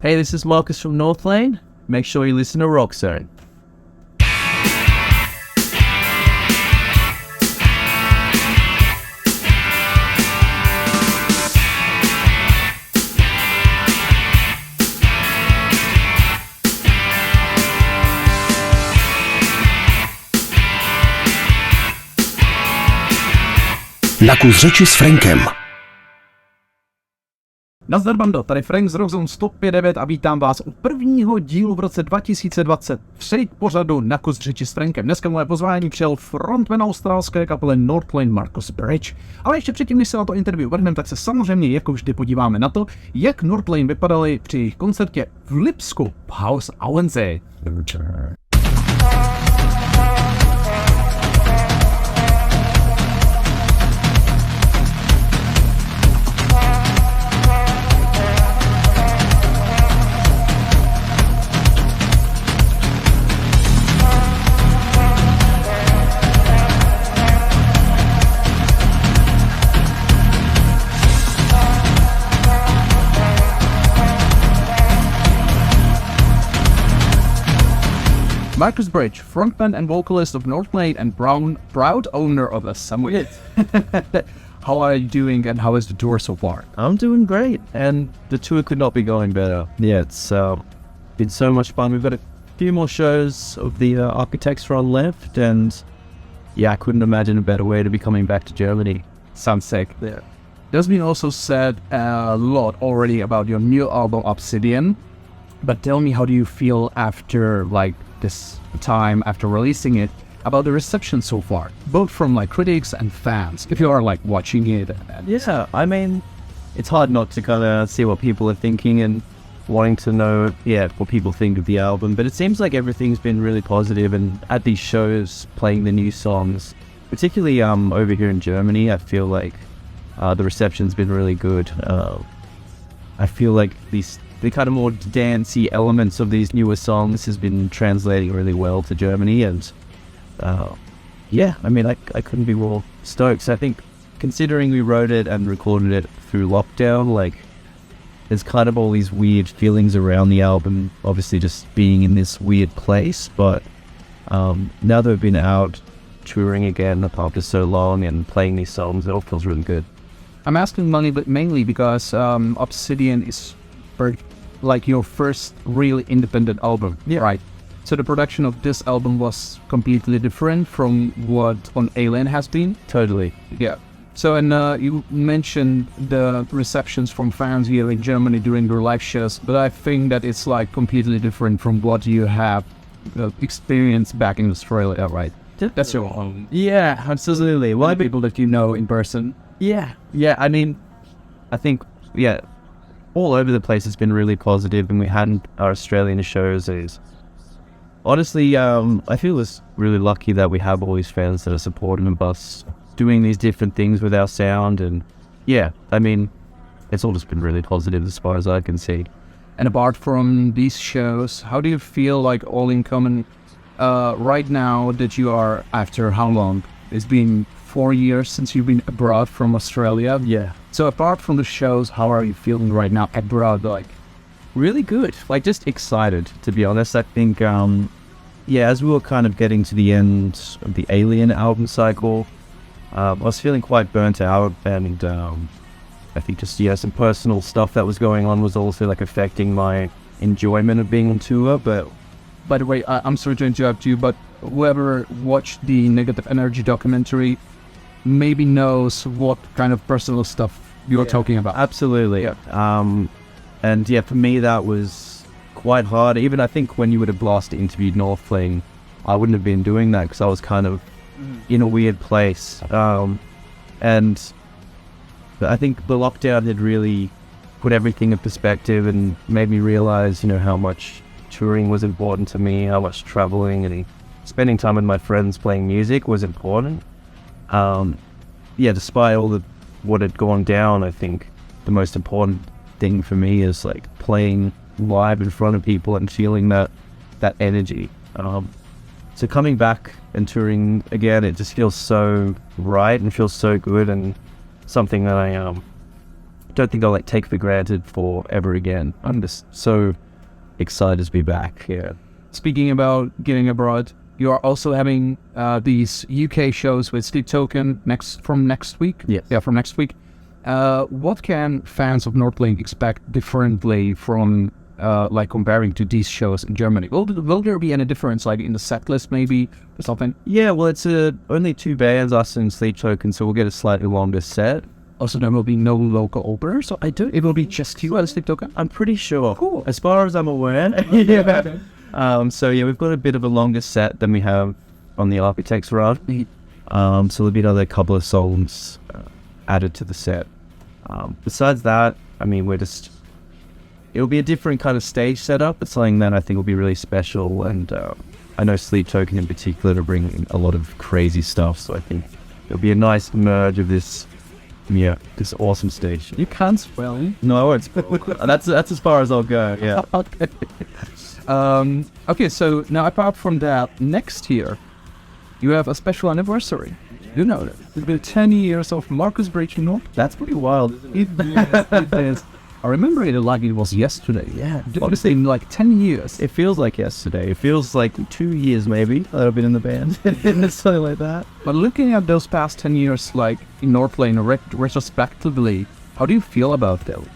Hey, this is Marcus from Northlane. Make sure you listen to Rozhovor. Na kus řeči s Frankem. Nazdar bando, tady Frank z Rozhovor 159 a vítám vás u prvního dílu v roce 2023 pořadu Na kus řeči s Frankem. Dneska moje pozvání přijel frontman australské kapely Northlane Marcuse Bridge. Ale ještě předtím, než se na to interview vrhneme, tak se samozřejmě jako vždy podíváme na to, jak Northlane vypadali při jejich koncertě v Lipsku v House Auensee. Marcuse Bridge, frontman and vocalist of Northlane and proud owner of a Samoyed. How are you doing and how is the tour so far? I'm doing great, and the tour could not be going better. Yeah, it's been so much fun. We've got a few more shows of the Architects Run left, and yeah, I couldn't imagine a better way to be coming back to Germany. Sounds sick. Yeah. There's been also said a lot already about your new album Obsidian, but tell me, how do you feel after this time after releasing it, about the reception so far, both from critics and fans, if you are watching it? Yeah, I mean, it's hard not to kind of see what people are thinking and wanting to know, what people think of the album, but it seems like everything's been really positive, and at these shows, playing the new songs, particularly over here in Germany, I feel like the reception's been really good. I feel like the kind of more dancey elements of these newer songs has been translating really well to Germany, and I mean, I couldn't be more stoked. So I think, considering we wrote it and recorded it through lockdown, there's kind of all these weird feelings around the album, obviously just being in this weird place, but now that we've been out touring again after so long and playing these songs, it all feels really good. I'm asking mainly because Obsidian is your first really independent album, right? So the production of this album was completely different from what On Alien has been. Totally. Yeah. So, and you mentioned the receptions from fans here in Germany during their live shows, but I think that it's completely different from what you have experienced back in Australia, right? That's your home. Yeah, absolutely. Well, people that you know in person. Yeah. I mean, I think, all over the place has been really positive, and we had our Australian shows. Honestly, I feel really lucky that we have all these fans that are supportive of us doing these different things with our sound, and I mean, it's all just been really positive as far as I can see. And apart from these shows, how do you feel all in common right now that you are, after how long? It's been 4 years since you've been abroad from Australia. Yeah. So apart from the shows, how are you feeling right now abroad? Really good. Just excited, to be honest. I think, as we were kind of getting to the end of the Alien album cycle, I was feeling quite burnt out, and I think just, some personal stuff that was going on was also affecting my enjoyment of being on tour. But by the way, I'm sorry to interrupt you, but whoever watched the Negative Energy documentary maybe knows what kind of personal stuff you're talking about. Absolutely. And for me that was quite hard. Even I think when you would have last interviewed Northlane, I wouldn't have been doing that because I was kind of in a weird place. And I think the lockdown had really put everything in perspective and made me realize, how much touring was important to me, how much traveling and spending time with my friends playing music was important. Despite all what had gone down, I think the most important thing for me is playing live in front of people and feeling that energy. So coming back and touring again, it just feels so right and feels so good, and something that don't think I'll like take for granted forever again. I'm just so excited to be back. Yeah. Speaking about getting abroad, you are also having these UK shows with Sleep Token from next week. Yes. Yeah, from next week. What can fans of Northlane expect differently from like comparing to these shows in Germany? Will there be any difference, like in the set list maybe or something? Yeah, well, it's only 2 bands, us and Sleep Token, so we'll get a slightly longer set. Also, there will be no local openers, so it will be just you at Sleep Token? I'm pretty sure. Cool. As far as I'm aware. Yeah. So yeah, we've got a bit of a longer set than we have on the Architects run. So there'll be another couple of songs added to the set. Besides that, I mean, it'll be a different kind of stage setup, but something that I think will be really special. And I know Sleep Token in particular to bring a lot of crazy stuff. So I think it'll be a nice merge of this awesome stage. You can't spell it. No, I won't. That's as far as I'll go. Yeah. Okay, so now apart from that, next year you have a special anniversary. You know that. It's been 10 years of Marcuse Bridge North. That's pretty wild, isn't it? It is. I remember it like it was yesterday. Yeah. Honestly, in like 10 years. It feels like yesterday. It feels like 2 years maybe that I've been in the band. Something like that. But looking at those past 10 years, like in Northlane retrospectively, how do you feel about those?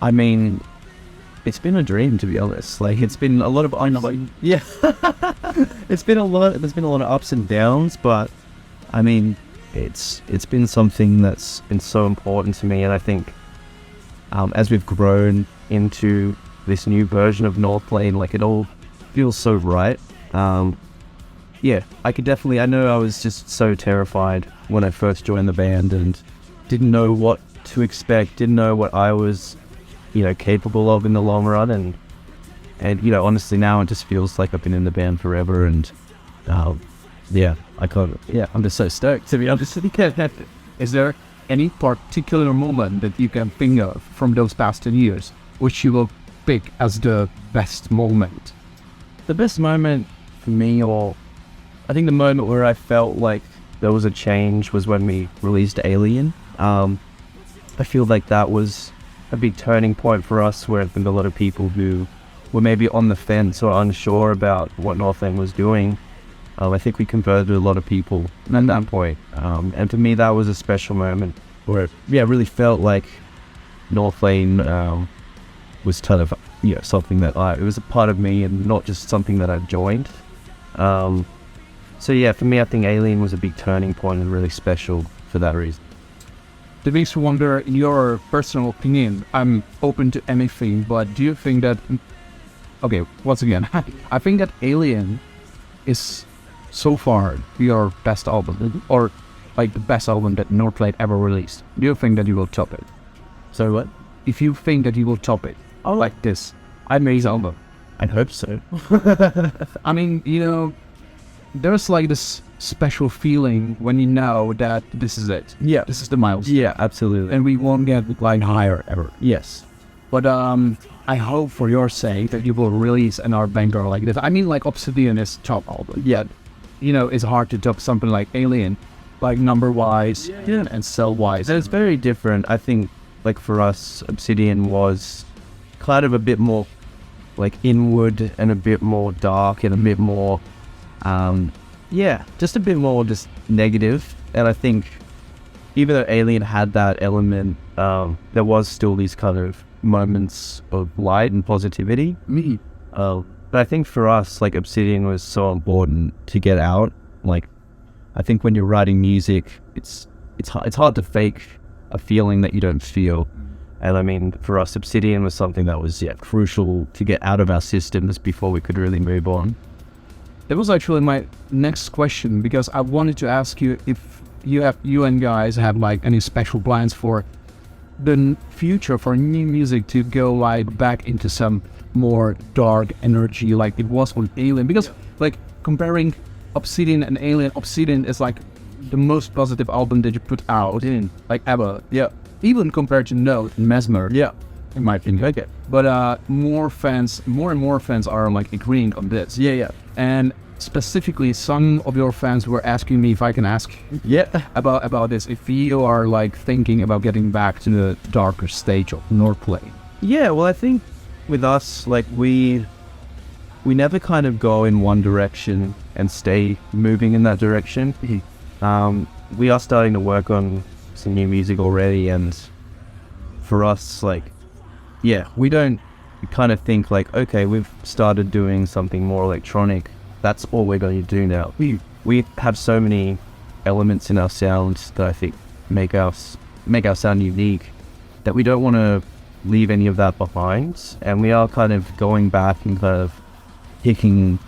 I mean, it's been a dream, to be honest. Like, it's been a lot of yeah. There's been a lot of ups and downs, but I mean, it's been something that's been so important to me, and I think as we've grown into this new version of Northlane, like, it all feels so right. Yeah, I know I was just so terrified when I first joined the band and didn't know what to expect, didn't know what I was, capable of in the long run, and honestly now it just feels like I've been in the band forever, and I'm just so stoked, to be honest. Is there any particular moment that you can think of from those past 10 years which you will pick as the best moment? The best moment for me, or I think the moment where I felt like there was a change, was when we released Alien. I feel like that was a big turning point for us, where I think a lot of people who were maybe on the fence or unsure about what Northlane was doing, I think we converted a lot of people at that point. And for me, that was a special moment where it really felt like Northlane was kind of something that it was a part of me and not just something that I joined. So yeah, for me, I think Alien was a big turning point and really special for that reason. That makes me wonder, in your personal opinion, I'm open to anything, but do you think that... Okay, once again, I think that Alien is so far your best album, or like the best album that Northlane ever released. Do you think that you will top it? So what? If you think that you will top it, like this amazing album. I hope so. I mean, there's like this special feeling when you know that this is it. Yeah. This is the milestone. Yeah, absolutely. And we won't get like higher ever. Yes. But I hope for your sake that you will release an art banger like this. I mean, like Obsidian is top album. Yeah. It's hard to top something like Alien, like number-wise and cell-wise. It's very different. I think, like, for us, Obsidian was kind of a bit more, like, inward and a bit more dark and a bit more, just a bit more just negative. And I think even though Alien had that element, there was still these kind of moments of light and positivity. But I think for us, like, Obsidian was so important to get out. Like, I think when you're writing music, it's hard to fake a feeling that you don't feel. And I mean, for us, Obsidian was something that was crucial to get out of our systems before we could really move on. That was actually my next question, because I wanted to ask you if you and guys have like any special plans for the future, for new music to go like back into some more dark energy like it was with Alien, because like comparing Obsidian and Alien, Obsidian is like the most positive album that you put out in like ever. Yeah. Even compared to Note and Mesmer. Yeah. In my opinion. Okay. But more and more fans are like agreeing on this. Yeah. And specifically some of your fans were asking me if I can ask about this, if you are like thinking about getting back to the darker stage of Northlane. Yeah, well, I think with us, like we never kind of go in one direction and stay moving in that direction. We are starting to work on some new music already, and for us, like, yeah, we kind of think like, okay, we've started doing something more electronic. That's all we're going to do now. We have so many elements in our sound that I think make our sound unique that we don't want to leave any of that behind. And we are kind of going back and kind of picking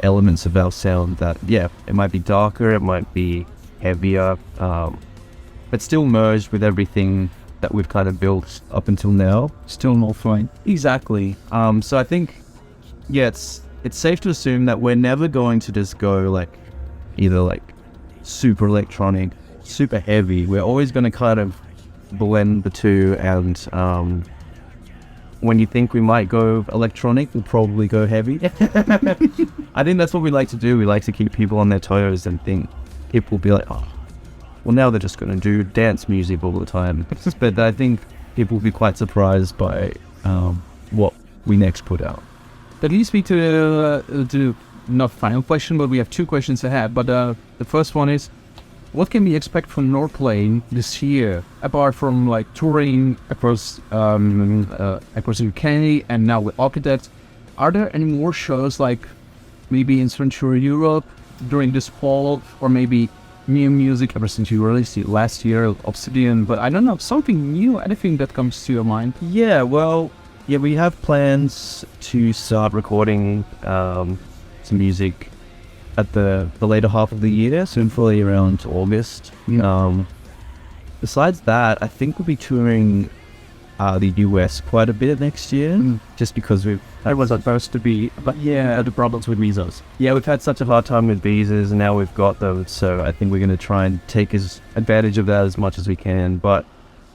elements of our sound that, yeah, it might be darker, it might be heavier, but still merged with everything that we've kind of built up until now. Still Northlane. Exactly. So I think, yeah, it's safe to assume that we're never going to just go like either like super electronic, super heavy. We're always going to kind of blend the two, and when you think we might go electronic, we'll probably go heavy. I think that's what we like to do. We like to keep people on their toes and think people will be like, oh, well, now they're just going to do dance music all the time. But I think people will be quite surprised by what we next put out. That leads me to not final question, but we have two questions ahead. But the first one is, what can we expect from Northlane this year, apart from like touring across UK and now with Architects? Are there any more shows like maybe in Central Europe during this fall, or maybe new music ever since you released it last year, Obsidian? But I don't know, something new, anything that comes to your mind? Yeah, well, yeah, we have plans to start recording some music at the later half of the year, so probably around August. Besides that, I think we'll be touring the US quite a bit next year, just because that was supposed to be, but yeah, the problems with visas. Yeah, we've had such a hard time with visas, and now we've got them, so I think we're going to try and take advantage of that as much as we can. But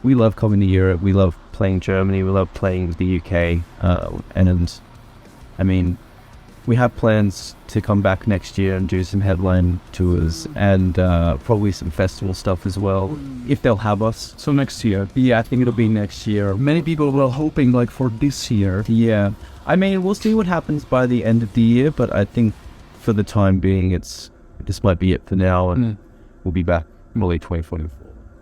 we love coming to Europe, we love playing Germany, we love playing the UK, and I mean, we have plans to come back next year and do some headline tours and probably some festival stuff as well, if they'll have us. So next year? Yeah, I think it'll be next year. Many people were hoping like for this year. Yeah, I mean, we'll see what happens by the end of the year, but I think for the time being, this might be it for now, and we'll be back early 2024.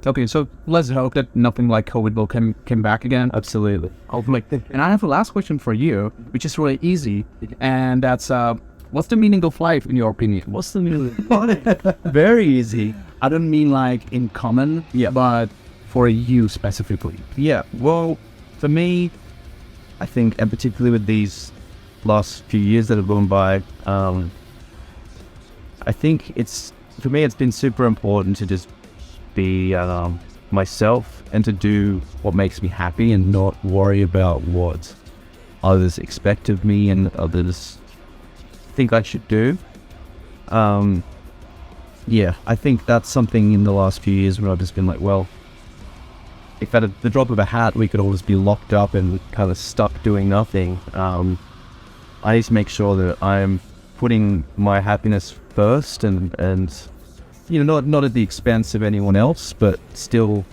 Okay, so let's hope that nothing like COVID will come back again. Absolutely. And I have a last question for you, which is really easy, and that's what's the meaning of life in your opinion? What's the meaning? Very easy. I don't mean like in common, but for you specifically. Yeah, well, for me, I think, and particularly with these last few years that have gone by, I think for me, it's been super important to just be myself and to do what makes me happy and not worry about what others expect of me and others think I should do. Yeah, I think that's something in the last few years where I've just been like, well, if at the drop of a hat we could all just be locked up and kind of stuck doing nothing, I need to make sure that I'm putting my happiness first and you know, not at the expense of anyone else, but still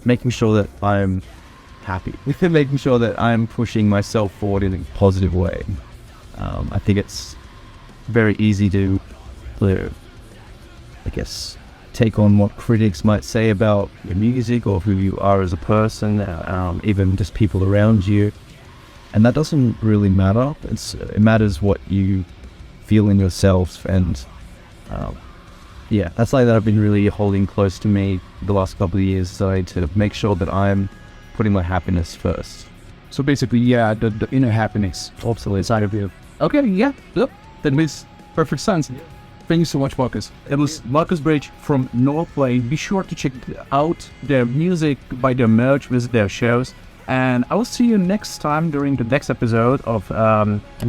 making sure that I'm happy, making sure that I'm pushing myself forward in a positive way. I think it's very easy to, I guess, take on what critics might say about your music or who you are as a person, even just people around you. And that doesn't really matter. It matters what you feel in yourself, and yeah, that's something that I've been really holding close to me the last couple of years, so to make sure that I'm putting my happiness first. So basically, yeah, the inner happiness Absolutely. inside of you. Okay, yeah, that makes perfect sense. Thank you so much, Marcuse. It was Marcuse Bridge from Northlane. Be sure to check out their music, buy their merch, visit their shows, and I will see you next time during the next episode of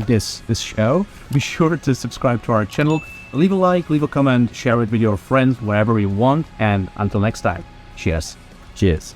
this show. Be sure to subscribe to our channel. Leave a like, leave a comment, share it with your friends wherever you want, and until next time, cheers. Cheers.